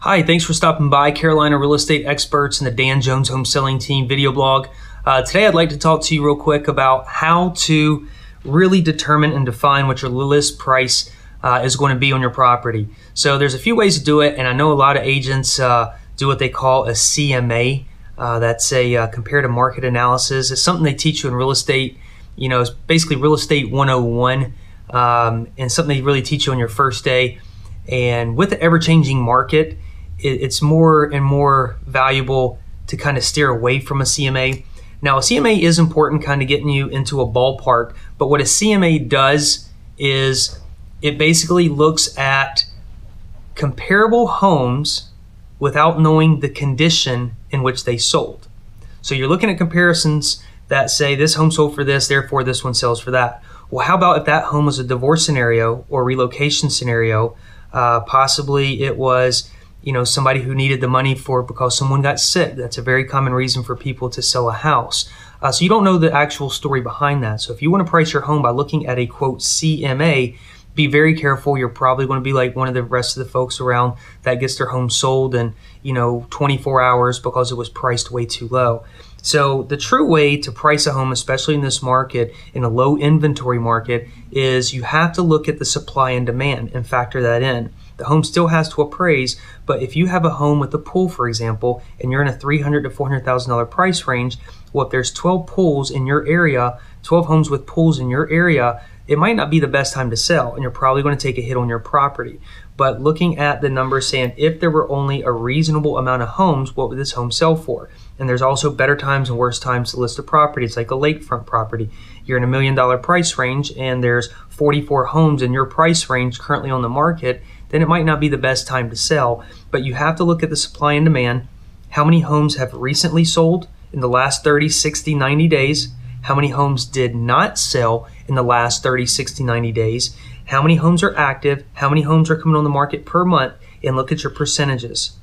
Hi, thanks for stopping by Carolina Real Estate Experts and the Dan Jones Home Selling Team video blog. Today I'd like to talk to you real quick about how to really determine and define what your list price is going to be on your property. So there's a few ways to do it, and I know a lot of agents do what they call a CMA. That's a comparative market analysis. It's something they teach you in real estate. You know, it's basically real estate 101, and something they really teach you on your first day. And with the ever-changing market, it's more and more valuable to kind of steer away from a CMA. Now, a CMA is important, kind of getting you into a ballpark, but what a CMA does is it basically looks at comparable homes without knowing the condition in which they sold. So you're looking at comparisons that say this home sold for this, therefore this one sells for that. Well, how about if that home was a divorce scenario or relocation scenario? Possibly it was, you know, somebody who needed the money because someone got sick. That's a very common reason for people to sell a house. So you don't know the actual story behind that. So if you want to price your home by looking at a quote CMA, be very careful. You're probably going to be like one of the rest of the folks around that gets their home sold in, 24 hours because it was priced way too low. So the true way to price a home, especially in this market, in a low inventory market, is you have to look at the supply and demand and factor that in. The home still has to appraise, but if you have a home with a pool, for example, and you're in a $300,000 to $400,000 price range, well, if there's 12 pools in your area, 12 homes with pools in your area, it might not be the best time to sell, and you're probably going to take a hit on your property. But looking at the numbers saying if there were only a reasonable amount of homes, what would this home sell for? And there's also better times and worse times to list a property. It's like a lakefront property. You're in $1 million price range and there's 44 homes in your price range currently on the market, then it might not be the best time to sell. But you have to look at the supply and demand. How many homes have recently sold in the last 30, 60, 90 days? How many homes did not sell in the last 30, 60, 90 days? How many homes are active? How many homes are coming on the market per month? And look at your percentages.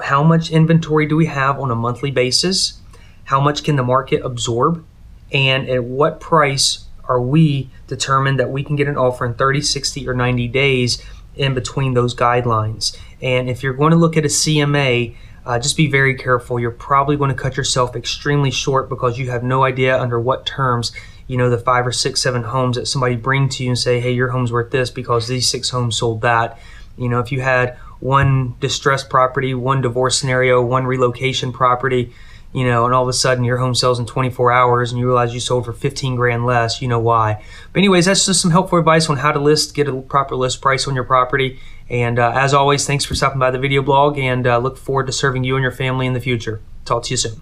How much inventory do we have on a monthly basis? How much can the market absorb? And at what price are we determined that we can get an offer in 30, 60, or 90 days in between those guidelines? And if you're going to look at a CMA, just be very careful. You're probably going to cut yourself extremely short because you have no idea under what terms, the 5 or 6, 7 homes that somebody bring to you and say, hey, your home's worth this because these 6 homes sold that. If you had one distressed property, one divorce scenario, one relocation property, and all of a sudden your home sells in 24 hours and you realize you sold for 15 grand less, you know why. But anyways, that's just some helpful advice on how to get a proper list price on your property. And as always, thanks for stopping by the video blog, and look forward to serving you and your family in the future. Talk to you soon.